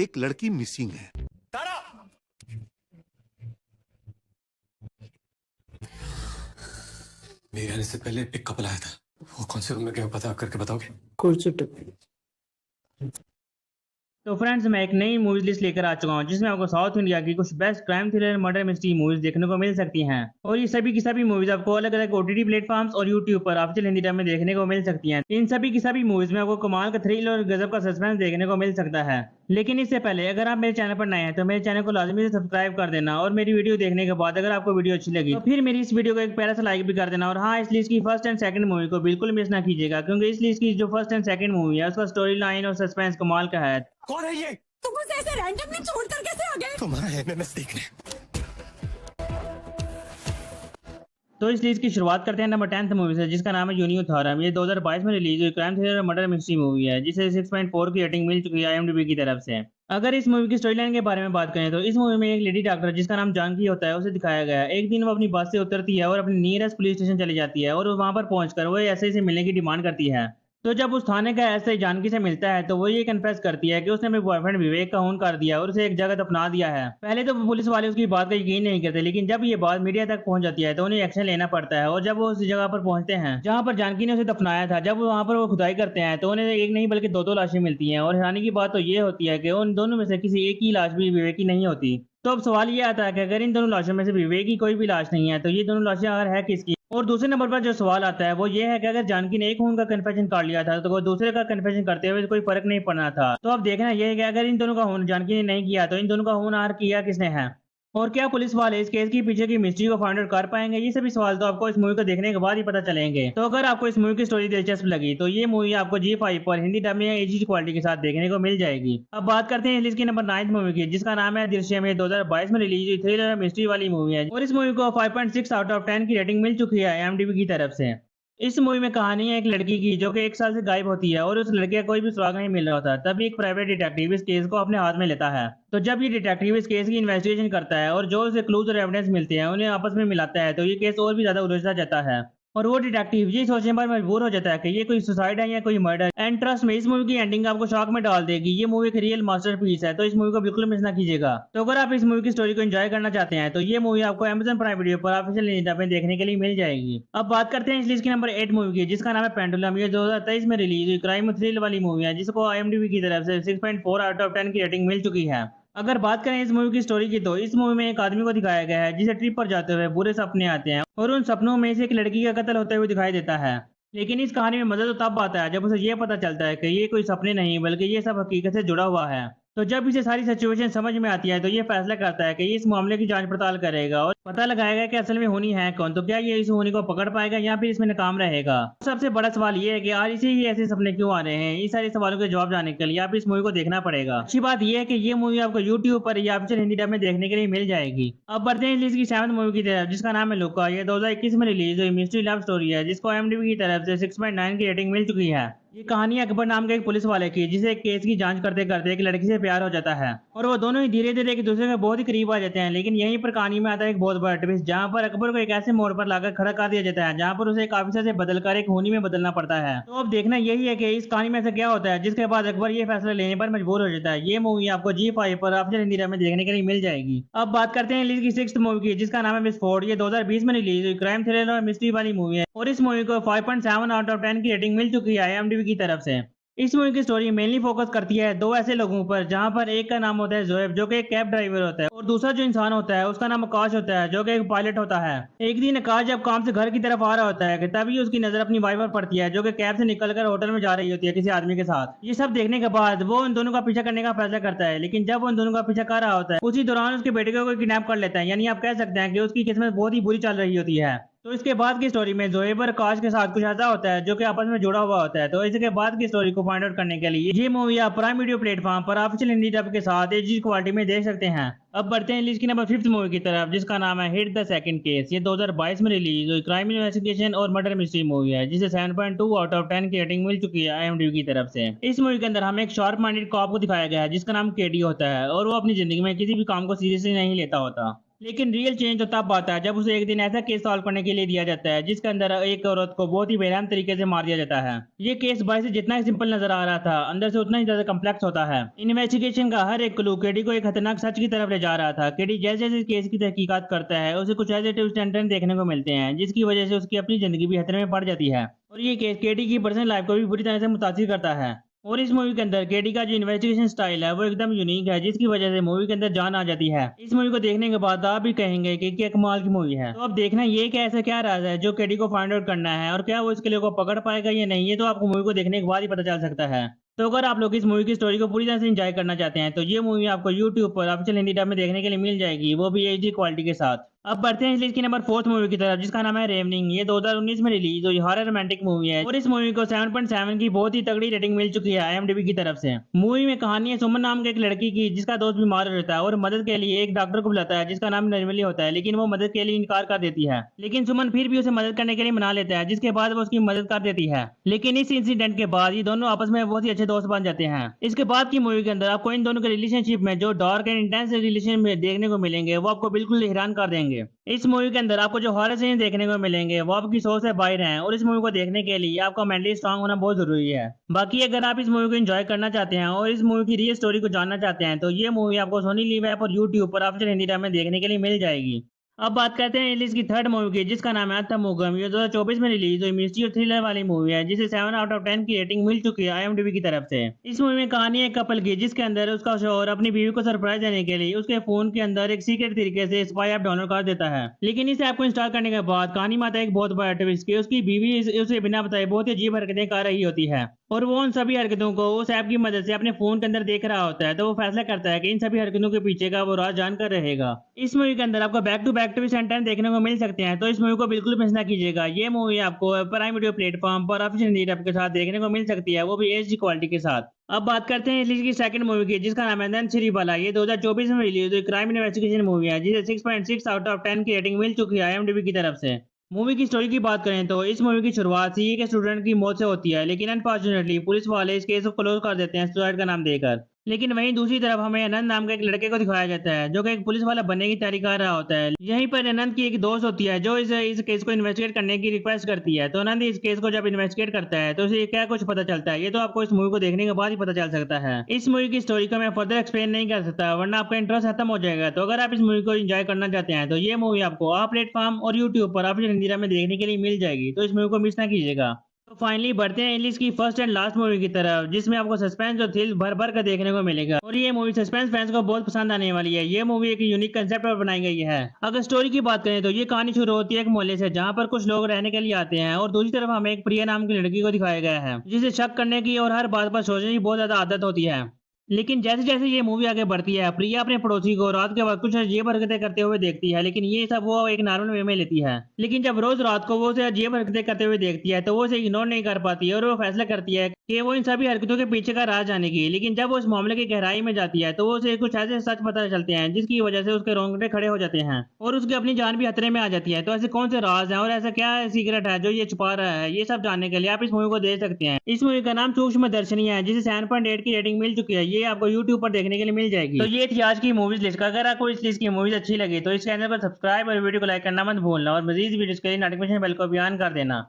एक लड़की मिसिंग है। मेरे आने से पहले एक कपल आया था। वो कौन से रूम में गया पता करके बताओगे? कुर्सी टप। तो फ्रेंड्स, मैं एक नई मूवीज लिस्ट लेकर आ चुका हूँ जिसमें आपको साउथ इंडिया की कुछ best crime thriller murder mystery movies देखने को मिल सकती हैं। और ये सभी की सभी मूवीज आपको अलग अलग ओटीटी प्लेटफॉर्म्स और यूट्यूब पर ऑफिशियल हिंदी डब में देखने को मिल सकती हैं। इन सभी की सभी मूवीज में आपको कमाल का थ्रिल और गजब का सस्पेंस देखने को मिल सकता है। लेकिन इससे पहले अगर आप मेरे चैनल पर नए हैं तो मेरे चैनल को लाजमी से सब्सक्राइब कर देना, और मेरी वीडियो देखने के बाद अगर आपको वीडियो अच्छी लगी तो फिर मेरी इस वीडियो को एक प्यारा सा लाइक भी कर देना। और हाँ, इस लिस्ट की फर्स्ट एंड सेकंड मूवी को बिल्कुल मिस ना कीजिएगा, क्योंकि इस लिस्ट की जो फर्स्ट एंड सेकंड मूवी है उसका स्टोरी लाइन और सस्पेंस कमाल का है। कौन है ये? तुम उसे ऐसे रैंडमली छोड़कर कैसे आ गए? तुम्हारा एमएमएस देखने। तो इस लिस्ट की शुरुआत करते हैं नंबर 10th मूवी से, जिसका नाम है यूनियो थॉरम। ये 2022 में रिलीज हुई crime thriller murder mystery movie है, जिसे 6.4 की रेटिंग मिल चुकी है IMDb की तरफ से। अगर इस मूवी की स्टोरी लाइन के बारे में बात करें तो इस मूवी में एक लेडी डॉक्टर जिसका नाम जानकी होता है उसे दिखाया गया है। एक दिन वो अपनी बस से उतरती है और अपनी नियरेस्ट पुलिस स्टेशन चली जाती है, और वहां पर पहुंचकर वो ऐसे से मिलने की डिमांड करती है। तो जब उस थाने का ऐसे जानकी से मिलता है तो वो ये कन्फेस करती है कि उसने अपने बॉयफ्रेंड विवेक का खून कर दिया और उसे एक जगह दफना दिया है। पहले तो पुलिस वाले उसकी बात का यकीन नहीं करते, लेकिन जब ये बात मीडिया तक पहुंच जाती है तो उन्हें एक्शन लेना पड़ता है। और जब वो उस जगह पर पहुंचते हैं जहां पर जानकी ने उसे दफनाया था, जब वहां पर वो खुदाई करते हैं तो उन्हें एक नहीं बल्कि दो लाशें मिलती हैं। और हैरानी की बात तो ये होती है कि उन दोनों में से किसी एक ही लाश भी विवेक की नहीं होती। तो अब सवाल ये आता है कि अगर इन दोनों लाशों में से विवेक की कोई भी लाश नहीं है तो ये दोनों लाशें आखिर है किसकी? और दूसरे नंबर पर जो सवाल आता है वो ये है कि अगर जानकी ने एक खून का कन्फेशन कर लिया था तो वो दूसरे का कन्फेशन करते हुए कोई फर्क नहीं पड़ना था। तो अब देखना यह है कि अगर इन दोनों का खून जानकी ने नहीं किया तो इन दोनों का खून आखिर किया किसने है, और क्या पुलिस वाले इस केस के पीछे की मिस्ट्री को फाइंड आउट कर पाएंगे? ये सभी सवाल तो आपको इस मूवी को देखने के बाद ही पता चलेंगे। तो अगर आपको इस मूवी की स्टोरी दिलचस्प लगी तो ये मूवी आपको G5 पर हिंदी डब में HD क्वालिटी के साथ देखने को मिल जाएगी। अब बात करते हैं इस लिस्ट की नंबर 9th मूवी की, जिसका नाम है दृश्यम। 2022 में रिलीज हुई थ्रिलर मिस्ट्री वाली मूवी है, और इस मूवी को 5.6 आउट ऑफ 10 की रेटिंग मिल चुकी है IMDb की तरफ से। इस मूवी में कहानी है एक लड़की की जो कि 1 साल से गायब होती है, और उस लड़के का कोई भी सुराग नहीं मिल रहा होता। तभी एक प्राइवेट डिटेक्टिव इस केस को अपने हाथ में लेता है। तो जब ये डिटेक्टिव इस केस की इन्वेस्टिगेशन करता है और जो उसे क्लूज और एविडेंस मिलते हैं उन्हें आपस में मिलाता है, तो ये केस और भी ज्यादा उलझता जाता है। और वो डिटेक्टिव ये सोचने पर मजबूर हो जाता है कि ये कोई सुसाइड है या कोई मर्डर। एंड ट्रस्ट में इस मूवी की एंडिंग आपको शॉक में डाल देगी। ये मूवी एक रियल मास्टरपीस है, तो इस मूवी को बिल्कुल मिस ना कीजिएगा। तो अगर आप इस मूवी की स्टोरी को एंजॉय करना चाहते हैं तो ये मूवी आपको Amazon प्राइम वीडियो पर ऑफिशियल हिंदी डब में देखने के लिए मिल जाएगी। अब बात करते हैं इस लिस्ट की नंबर 8 मूवी की, जिसका नाम है पेंडुलम। ये 2023 में रिलीज हुई क्राइम थ्रिल वाली मूवी है, जिसको IMDb की तरफ से 6.4 आउट ऑफ 10 की रेटिंग मिल चुकी है। अगर बात करें इस मूवी की स्टोरी की तो इस मूवी में एक आदमी को दिखाया गया है जिसे ट्रिप पर जाते हुए बुरे सपने आते हैं, और उन सपनों में से एक लड़की का कत्ल होते हुए दिखाई देता है। लेकिन इस कहानी में मजा तो तब आता है जब उसे ये पता चलता है कि ये कोई सपने नहीं बल्कि ये सब हकीकत से जुड़ा हुआ है। तो जब इसे सारी सिचुएशन समझ में आती है तो ये फैसला करता है कि ये इस मामले की जांच पड़ताल करेगा और पता लगाएगा कि असल में होनी है कौन। तो क्या ये इस होनी को पकड़ पाएगा या फिर इसमें नाकाम रहेगा? सबसे बड़ा सवाल ये है कि यार इसे ही ऐसे सपने क्यों आ रहे हैं? इन सारे सवालों के जवाब जानने के लिए आप इस मूवी को देखना पड़ेगा। अच्छी बात यह है कि ये मूवी आपको YouTube पर या ऑफिशियल हिंदी डब में देखने के लिए मिल जाएगी। अब बढ़ते हैं लिस्ट की 7th मूवी की तरफ, जिसका नाम है लुका। ये 2021 में रिलीज हुई मिस्ट्री लव स्टोरी है, जिसको IMDb की तरफ से 6.9 की रेटिंग मिल चुकी है। ये कहानी अकबर नाम के एक पुलिस वाले की, जिसे एक केस की जांच करते करते एक लड़की से प्यार हो जाता है, और वो दोनों ही धीरे धीरे एक दूसरे के बहुत ही करीब आ जाते हैं। लेकिन यहीं पर कहानी में आता है एक बहुत बड़ा ट्विस्ट, जहां पर अकबर को एक ऐसे मोड़ पर लाकर खड़ा कर दिया जाता है जहां पर उसे एक ऑफिसर से बदलकर एक खूनी में बदलना पड़ता है। तो अब देखना यही है कि इस कहानी में से क्या होता है, जिसके बाद अकबर ये फैसला लेने पर मजबूर हो जाता है। ये मूवी आपको G5 पर ऑफिशियल हिंदी डब में देखने के लिए मिल जाएगी। अब बात करते हैं लिस्ट की 6th मूवी की, जिसका नाम है विस्फोट। ये 2020 में रिलीज हुई क्राइम थ्रिलर और मिस्ट्री वाली मूवी है, और इस मूवी को 5.7 आउट ऑफ 10 की रेटिंग मिल चुकी है IMDb की तरफ से। इस मूवी की स्टोरी मेनली फोकस करती है दो ऐसे लोगों पर, जहां पर एक का नाम होता है जोएब जो कि एक कैब ड्राइवर होता है, और दूसरा जो इंसान होता है उसका नाम आकाश होता है जो कि एक पायलट होता है। एक दिन आकाश जब काम से घर की तरफ आ रहा होता है कि तभी उसकी नजर अपनी वाइफ पर पड़ती है जो कि कैब से निकलकर होटल में जा रही होती है किसी आदमी के साथ। ये सब देखने के बाद वो उन दोनों का पीछा करने का फैसला करता है, लेकिन जब वो उन दोनों का पीछा कर रहा होता है उसी दौरान उसके बेटे को कोई किडनैप कर लेता है। यानी आप कह सकते हैं कि उसकी किस्मत बहुत ही बुरी चल रही होती है। तो इसके बाद की स्टोरी में जोएब और आकाश के साथ कुछ ऐसा होता है जो कि आपस में जुड़ा हुआ होता है। तो इसके बाद की स्टोरी को फाइंड आउट करने के लिए ये मूवी आप प्राइम वीडियो प्लेटफॉर्म पर ऑफिशियल हिंदी डब के साथ HD क्वालिटी में देख सकते हैं। अब बढ़ते हैं लिस्ट की नंबर 5th मूवी की तरफ, जिसका नाम है हिट द सेकंड केस। ये 2022 में रिलीज हुई क्राइम इन्वेस्टिगेशन और मर्डर मिस्ट्री मूवी है, जिसे 7.2 आउट ऑफ 10 की रेटिंग मिल चुकी है IMDb की तरफ से। इस मूवी के अंदर हमें एक शार्प माइंडेड कॉप को दिखाया गया है जिसका नाम केडी होता है, और वो अपनी जिंदगी में किसी भी काम को सीरियसली नहीं लेता होता। लेकिन रियल चेंज तो तब आता है जब उसे एक दिन ऐसा केस सॉल्व करने के लिए दिया जाता है जिसके अंदर एक औरत को बहुत ही बेरहम तरीके से मार दिया जाता है। ये केस बाहर से जितना ही सिंपल नजर आ रहा था, अंदर से उतना ही ज्यादा कम्प्लेक्स होता है। इन्वेस्टिगेशन का हर एक क्लू केडी को एक खतरनाक सच की तरफ ले जा रहा था। केडी जैसे जैसे इस केस की तहकीकात करता है उसे कुछ ऐसे ट्विस्ट एंड टर्न देखने को मिलते हैं जिसकी वजह से उसकी अपनी जिंदगी भी खतरे में पड़ जाती है और ये केस केडी की पर्सनल लाइफ को भी बुरी तरह से मुतासिर करता है। और इस मूवी के अंदर केडी का जो इन्वेस्टिगेशन स्टाइल है वो एकदम यूनिक है जिसकी वजह से मूवी के अंदर जान आ जाती है। इस मूवी को देखने के बाद आप भी कहेंगे कि क्या कमाल की मूवी है। तो अब देखना ये कि ऐसा क्या राज है जो केडी को फाइंड आउट करना है और क्या वो इसके लिए को पकड़ पाएगा या नहीं, ये तो आपको मूवी को देखने के बाद ही पता चल सकता है। तो अगर आप लोग इस मूवी की स्टोरी को पूरी तरह से एंजॉय करना चाहते हैं तो ये मूवी आपको YouTube पर ऑफिशियल हिंदी डब में देखने के लिए मिल जाएगी, वो भी HD क्वालिटी के साथ। अब बढ़ते हैं इस लिस्ट की नंबर 4 मूवी की तरफ जिसका नाम है रेवनिंग। ये 2019 में रिलीज हुई हॉरर रोमांटिक मूवी है और इस मूवी को 7.7 की बहुत ही तगड़ी रेटिंग मिल चुकी है IMDb की तरफ से। मूवी में कहानी है सुमन नाम के एक लड़की की जिसका दोस्त बीमार हो जाता है और मदद के लिए एक डॉक्टर को बुलाता है जिसका नाम निर्मली होता है, लेकिन वो मदद के लिए इनकार कर देती है। लेकिन सुमन फिर भी उसे मदद करने के लिए मना लेता है जिसके बाद वो उसकी मदद कर देती है। लेकिन इस इंसिडेंट के बाद ये दोनों आपस में बहुत ही अच्छे दोस्त बन जाते हैं। इसके बाद की मूवी के अंदर आपको इन दोनों के रिलेशनशिप में जो डार्क एंड इंटेंस रिलेशन में देखने को मिलेंगे वो आपको बिल्कुल हैरान कर देंगे। इस मूवी के अंदर आपको जो हॉरर सीन देखने को मिलेंगे वो आपकी सोच से बाहर हैं और इस मूवी को देखने के लिए आपका मेंटली स्ट्रांग होना बहुत जरूरी है। बाकी अगर आप इस मूवी को एंजॉय करना चाहते हैं और इस मूवी की रियल स्टोरी को जानना चाहते हैं तो ये मूवी आपको सोनी लिव ऐप और YouTube पर ऑफिशियल हिंदी डब में देखने के लिए मिल जाएगी। अब बात करते हैं रिलीज की थर्ड मूवी की जिसका नाम है अंतमुगम। ये 2024 में रिलीज हुई मिस्ट्री और थ्रिलर वाली मूवी है जिसे 7 आउट ऑफ 10 की रेटिंग मिल चुकी है IMDb की तरफ से। इस मूवी में कहानी है कपल की जिसके अंदर उसका शौहर अपनी बीवी को सरप्राइज देने के लिए उसके फोन के अंदर एक सीक्रेट तरीके से स्पाई ऐप डाउनलोड कर देता है। लेकिन इस ऐप को इंस्टॉल करने के बाद कहानी में आता है एक बहुत बड़ा ट्विस्ट कि उसकी बीवी उसे बिना बताए बहुत ही अजीब हरकतें कर रही होती है और वो उन सभी हरकतों को उस ऐप की मदद से अपने फोन के अंदर देख रहा होता है। तो वो फैसला करता है कि इन सभी हरकतों के पीछे का वो राज जानकर रहेगा। इस मूवी के अंदर आपको back to back twist and turn देखने को मिल सकते हैं, तो इस मूवी को बिल्कुल मिस ना कीजिएगा। ये मूवी आपको प्राइम वीडियो प्लेटफॉर्म पर ऑफिशियल हिंदी डब के साथ देखने को मिल सकती है, वो भी HD क्वालिटी के साथ। अब बात करते हैं रिलीज की सेकंड मूवी की जिसका नाम है नन श्रीबाला। ये 2024 में रिलीज हुई क्राइम इन्वेस्टिगेशन मूवी है जिसे 6.6 आउट ऑफ 10 की रेटिंग मिल चुकी है IMDb की तरफ से। मूवी की स्टोरी की बात करें तो इस मूवी की शुरुआत सीए के स्टूडेंट की मौत से होती है, लेकिन अनफॉर्चुनेटली पुलिस वाले इस केस को क्लोज कर देते हैं सुसाइड का नाम देकर। लेकिन वहीं दूसरी तरफ हमें अनंत नाम के एक लड़के को दिखाया जाता है जो कि एक पुलिस वाला बनने की तैयारी कर रहा होता है। यहीं पर अनंत की एक दोस्त होती है जो इस केस को इन्वेस्टिगेट करने की रिक्वेस्ट करती है। तो अनंत इस केस को जब इन्वेस्टिगेट करता है तो उसे क्या कुछ पता चलता है ये तो आपको इस मूवी को देखने के बाद ही पता चल सकता है। इस मूवी की स्टोरी को मैं फर्दर एक्सप्लेन नहीं कर सकता वरना आपका इंटरेस्ट खत्म हो जाएगा। तो अगर आप इस मूवी को एंजॉय करना चाहते हैं तो ये मूवी आपको आप प्लेटफॉर्म और YouTube पर ऑफिशियल हिंदी डब में देखने के लिए मिल जाएगी, तो इस मूवी को मिस ना कीजिएगा। तो फाइनली बढ़ते हैं इंग्लिश की फर्स्ट एंड लास्ट मूवी की तरफ जिसमें आपको सस्पेंस और थ्रिल भर भर कर देखने को मिलेगा और ये मूवी सस्पेंस फैंस को बहुत पसंद आने वाली है। ये मूवी एक यूनिक कंसेप्ट पर बनाई गई है। अगर स्टोरी की बात करें तो ये कहानी शुरू होती है एक मोहल्ले से जहाँ पर कुछ लोग रहने के लिए आते हैं और दूसरी तरफ हमें एक प्रिया नाम की लड़की को दिखाया गया है जिसे शक करने की और हर बात पर सोचने की बहुत ज्यादा आदत होती है। लेकिन जैसे जैसे ये मूवी आगे बढ़ती है प्रिया अपने पड़ोसी को रात के वक्त कुछ अजीब हरकतें करते हुए देखती है, लेकिन ये सब वो एक नॉर्मल वे में लेती है। लेकिन जब रोज रात को वो उसे अजीब हरकतें करते हुए देखती है तो वो उसे इग्नोर नहीं कर पाती और वो फैसला करती है कि वो इन सभी हरकतों के पीछे का राज जाने की। लेकिन जब वो इस मामले की गहराई में जाती है तो वो उसे कुछ ऐसे सच पता चलते हैं जिसकी वजह से उसके रोंगटे खड़े हो जाते हैं और उसकी अपनी जान भी खतरे में आ जाती है। तो ऐसे कौन से राज हैं और ऐसा क्या सीक्रेट है जो ये छुपा रहा है, ये सब जानने के लिए आप इस मूवी को देख सकते हैं। इस मूवी का नाम सूक्ष्म दर्शनी है जिसे 7.8 की रेटिंग मिल चुकी है। ये आपको YouTube पर देखने के लिए मिल जाएगी। तो ये थी आज की मूवीज लिस्ट। अगर आपको इस लिस्ट की मूवीज अच्छी लगी तो इस चैनल पर सब्सक्राइब और वीडियो को लाइक करना मत भूलना और मजीद वीडियोस के लिए नोटिफिकेशन बेल को भी ऑन कर देना।